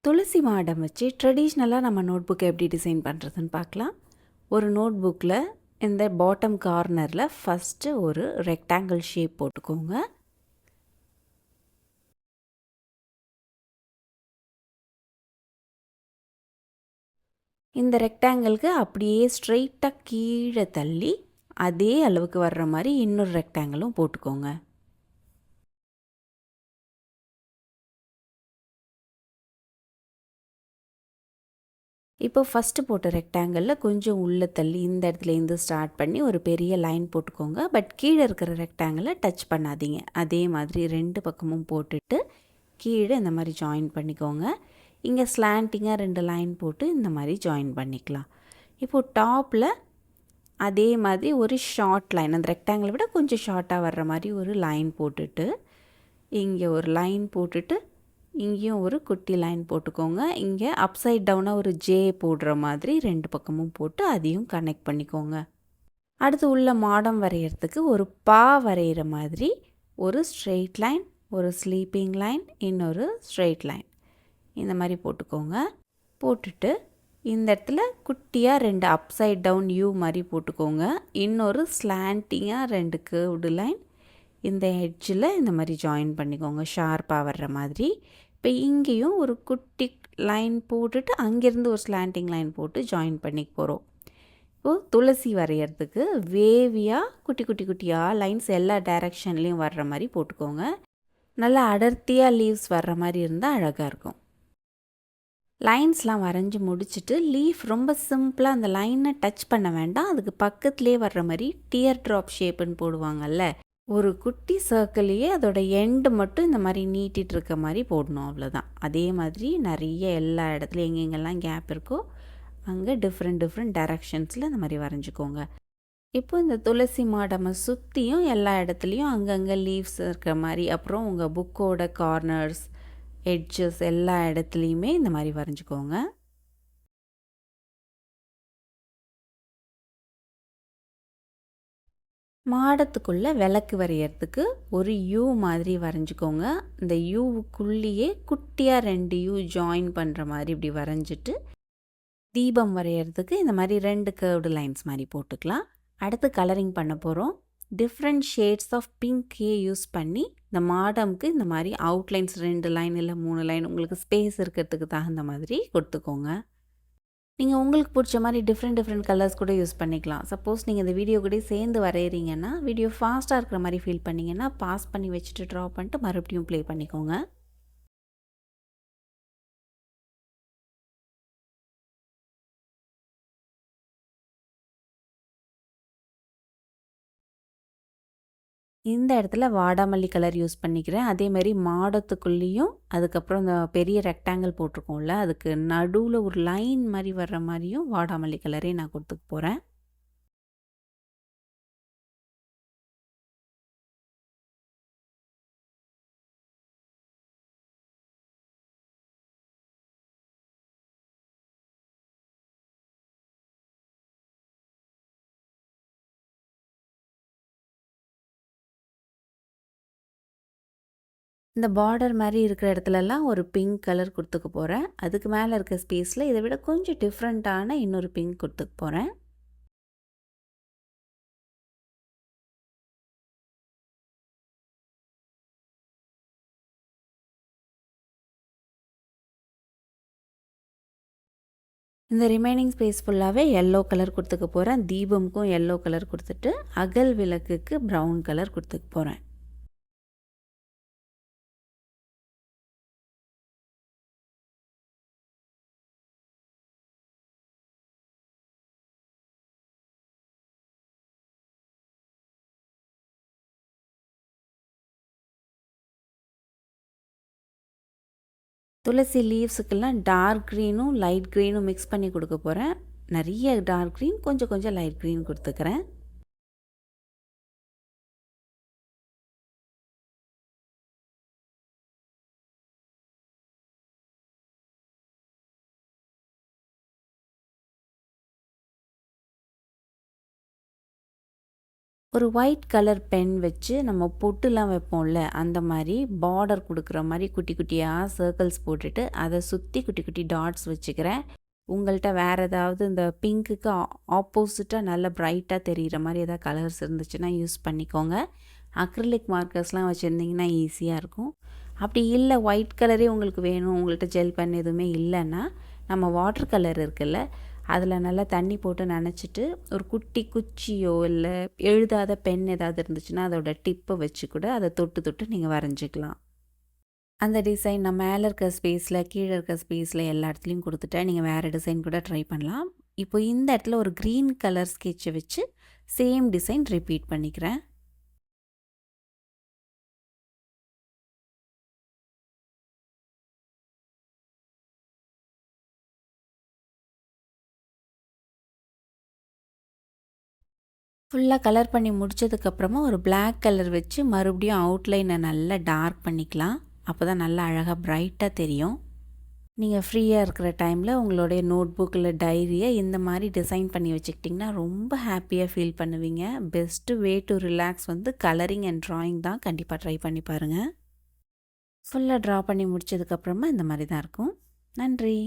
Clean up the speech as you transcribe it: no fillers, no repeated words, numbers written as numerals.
துளசி மாடம் வச்சு ட்ரெடிஷ்னலாக நம்ம நோட் புக்கை எப்படி டிசைன் பண்ணுறதுன்னு பார்க்கலாம். ஒரு நோட் புக்கில் இந்த பாட்டம் கார்னரில் ஃபஸ்ட்டு ஒரு ரெக்டாங்கிள் ஷேப் போட்டுக்கோங்க. இந்த ரெக்டாங்கிளுக்கு அப்படியே ஸ்ட்ரெயிட்டாக கீழே தள்ளி அதே அளவுக்கு வர்ற மாதிரி இன்னொரு ரெக்டாங்கிளும் போட்டுக்கோங்க. இப்போ ஃபஸ்ட்டு போட்ட ரெக்டாங்கிளில் கொஞ்சம் உள்ளே தள்ளி இந்த இடத்துலேருந்து ஸ்டார்ட் பண்ணி ஒரு பெரிய லைன் போட்டுக்கோங்க. பட் கீழே இருக்கிற ரெக்டாங்கிளை டச் பண்ணாதீங்க. அதே மாதிரி 2 பக்கமும் போட்டுட்டு கீழே இந்த மாதிரி ஜாயின் பண்ணிக்கோங்க. இங்கே ஸ்லாண்டிங்காக 2 லைன் போட்டு இந்த மாதிரி ஜாயின் பண்ணிக்கலாம். இப்போது டாப்பில் அதே மாதிரி ஒரு ஷார்ட் லைன், அந்த ரெக்டாங்கிளை விட கொஞ்சம் ஷார்ட்டாக வர்ற மாதிரி ஒரு லைன் போட்டுட்டு இங்கே ஒரு லைன் போட்டுட்டு இங்கேயும் ஒரு குட்டி லைன் போட்டுக்கோங்க. இங்கே அப்சைட் டவுனாக ஒரு ஜே போடுற மாதிரி 2 பக்கமும் போட்டு அதையும் கனெக்ட் பண்ணிக்கோங்க. அடுத்து உள்ள மாடம் வரைகிறதுக்கு ஒரு பா வரைகிற மாதிரி ஒரு ஸ்ட்ரெயிட் லைன், ஒரு ஸ்லீப்பிங் லைன், இன்னொரு ஸ்ட்ரெயிட் லைன் இந்த மாதிரி போட்டுக்கோங்க. போட்டுட்டு இந்த இடத்துல குட்டியாக 2 அப்சைட் டவுன் யூ மாதிரி போட்டுக்கோங்க. இன்னொரு ஸ்லாண்டிங்காக 2 கர்வ்டு லைன் இந்த எட்ஜில் இந்த மாதிரி ஜாயின் பண்ணிக்கோங்க, ஷார்ப்பாக வர்ற மாதிரி. இப்போ இங்கேயும் ஒரு குட்டி லைன் போட்டுட்டு அங்கேருந்து ஒரு ஸ்லாண்டிங் லைன் போட்டு ஜாயின் பண்ணிக்க போகிறோம். இப்போது துளசி வரைகிறதுக்கு வேவியாக குட்டி குட்டி குட்டியாக லைன்ஸ் எல்லா டைரெக்ஷன்லேயும் வர்ற மாதிரி போட்டுக்கோங்க. நல்லா அடர்த்தியாக லீவ்ஸ் வர்ற மாதிரி இருந்தால் அழகாக இருக்கும். லைன்ஸ்லாம் வரைஞ்சி முடிச்சுட்டு லீஃப் ரொம்ப சிம்பிளாக அந்த லைனை டச் பண்ண வேண்டாம், அதுக்கு பக்கத்துலேயே வர்ற மாதிரி டியர் ட்ராப் ஷேப்புன்னு போடுவாங்கல்ல, ஒரு குட்டி சர்க்கிளையே அதோட எண்டு மட்டும் இந்த மாதிரி நீட்டிகிட்டு இருக்க மாதிரி போடணும், அவ்வளோதான். அதே மாதிரி நிறைய எல்லா இடத்துலையும் எங்கெங்கெல்லாம் கேப் இருக்கோ அங்கே டிஃப்ரெண்ட் டைரக்ஷன்ஸில் இந்த மாதிரி வரைஞ்சிக்கோங்க. இப்போ இந்த துளசி மாடமை சுற்றியும் எல்லா இடத்துலையும் அங்கங்கே லீவ்ஸ் இருக்கிற மாதிரி, அப்புறம் உங்கள் புக்கோட கார்னர்ஸ், எட்ஜஸ் எல்லா இடத்துலையுமே இந்த மாதிரி வரைஞ்சிக்கோங்க. மாடத்துக்குள்ளே விளக்கு வரைகிறதுக்கு ஒரு யூ மாதிரி வரைஞ்சிக்கோங்க. இந்த யூவுக்குள்ளேயே குட்டியாக 2 யூ ஜாயின் பண்ணுற மாதிரி இப்படி வரைஞ்சிட்டு தீபம் வரைகிறதுக்கு இந்த மாதிரி 2 கர்வ்டு லைன்ஸ் மாதிரி போட்டுக்கலாம். அடுத்து கலரிங் பண்ண போகிறோம். டிஃப்ரெண்ட் ஷேட்ஸ் ஆஃப் பிங்க்கே யூஸ் பண்ணி இந்த மாடம்க்கு இந்த மாதிரி அவுட்லைன்ஸ் 2 லைன் இல்லை 3 லைன் உங்களுக்கு ஸ்பேஸ் இருக்கிறதுக்கு தகுந்த மாதிரி கொடுத்துக்கோங்க. நீங்கள் உங்களுக்கு பிடிச்ச மாதிரி டிஃப்ரெண்ட் கலர்ஸ் கூட யூஸ் பண்ணிக்கலாம். சப்போஸ் நீங்கள் இந்த வீடியோ கூட சேர்ந்து வரைகிறீங்கன்னா, வீடியோ ஃபாஸ்ட்டாக இருக்கிற மாதிரி ஃபீல் பண்ணிங்கன்னா பாஸ் பண்ணி வச்சுட்டு ட்ரா பண்ணிட்டு மறுபடியும் ப்ளே பண்ணிக்கோங்க. இந்த இடத்துல வாடாமல்லி கலர் யூஸ் பண்ணிக்கிறேன். அதேமாரி மாடத்துக்குள்ளேயும் அதுக்கப்புறம் இந்த பெரிய ரெக்டாங்கிள் போட்டிருக்கோம்ல, அதுக்கு நடுவில் ஒரு லைன் மாதிரி வர்ற மாதிரியும் வாடாமல்லி கலரே நான் கொடுத்துக்க போகிறேன். இந்த பார்டர் மாதிரி இருக்கிற இடத்துலலாம் ஒரு பிங்க் கலர் கொடுத்துக்க போகிறேன். அதுக்கு மேலே இருக்க ஸ்பேஸில் இதை விட கொஞ்சம் டிஃப்ரெண்ட்டான இன்னொரு பிங்க் கொடுத்துக்க போகிறேன். இந்த ரிமைனிங் ஸ்பேஸ் ஃபுல்லாகவே எல்லோ கலர் கொடுத்துக்க போகிறேன். தீபமுக்கும் எல்லோ கலர் கொடுத்துட்டு அகல் விளக்குக்கு ப்ரௌன் கலர் கொடுத்துக்க போகிறேன். துளசி லீவ்ஸுக்கெல்லாம் டார்க் க்ரீனும் லைட் க்ரீனும் மிக்ஸ் பண்ணி கொடுக்க போகிறேன். நிறைய டார்க் க்ரீன், கொஞ்சம் லைட் க்ரீன் கொடுத்துக்கிறேன். ஒரு ஒயிட் கலர் பென் வச்சு நம்ம பொட்டுலாம் வைப்போம்ல, அந்த மாரி பார்டர் குடுக்குற மாரி குட்டி குட்டியா சர்க்கிள்ஸ் போட்டுட்டு, அத சுத்தி குட்டி குட்டி டாட்ஸ் வச்சுக்கிறேன். உங்கள்ட்ட வேற ஏதாவது இந்த பிங்க்குக்கு ஆப்போசிட்டா நல்ல பிரைட்டா தெரியிற மாரி ஏதாவது கலர்ஸ் இருந்துச்சுன்னா யூஸ் பண்ணிக்கோங்க. அக்ரிலிக் மார்க்கர்ஸ்லாம் வச்சுருந்தீங்கன்னா ஈஸியாக இருக்கும். அப்படி இல்லை ஒயிட் கலரே உங்களுக்கு வேணும், உங்கள்கிட்ட ஜெல் பென் எதுவுமே இல்லைன்னா, நம்ம வாட்டர் கலர் இருக்குல்ல, அதில் நல்லா தண்ணி போட்டு நனைச்சிட்டு ஒரு குட்டி குச்சியோ இல்லை எழுதாத பென் ஏதாவது இருந்துச்சுன்னா அதோட டிப்பை வச்சு கூட அதை தொட்டு தொட்டு நீங்கள் வரைஞ்சிக்கலாம். அந்த டிசைன் நான் மேலே இருக்க ஸ்பேஸில் கீழே இருக்க ஸ்பேஸில் எல்லா இடத்துலையும் கொடுத்துட்டேன். நீங்கள் வேறு டிசைன் கூட ட்ரை பண்ணலாம். இப்போ இந்த இடத்துல ஒரு க்ரீன் கலர் ஸ்கெட்சை வச்சு சேம் டிசைன் ரிப்பீட் பண்ணிக்கிறேன். ஃபுல்லாக கலர் பண்ணி முடித்ததுக்கப்புறமா ஒரு பிளாக் கலர் வச்சு மறுபடியும் அவுட்லைனை நல்லா டார்க் பண்ணிக்கலாம். அப்போ தான் நல்லா அழகாக பிரைட்டாக தெரியும். நீங்கள் ஃப்ரீயாக இருக்கிற டைமில் உங்களுடைய நோட் புக்கில் டைரியை இந்த மாதிரி டிசைன் பண்ணி வச்சுக்கிட்டிங்கன்னா ரொம்ப ஹாப்பியாக ஃபீல் பண்ணுவீங்க. பெஸ்ட்டு வே டு ரிலாக்ஸ் வந்து கலரிங் அண்ட் ட்ராயிங் தான். கண்டிப்பாக ட்ரை பண்ணி பாருங்கள். ஃபுல்லாக ட்ரா பண்ணி முடித்ததுக்கப்புறமா இந்த மாதிரி தான் இருக்கும். நன்றி.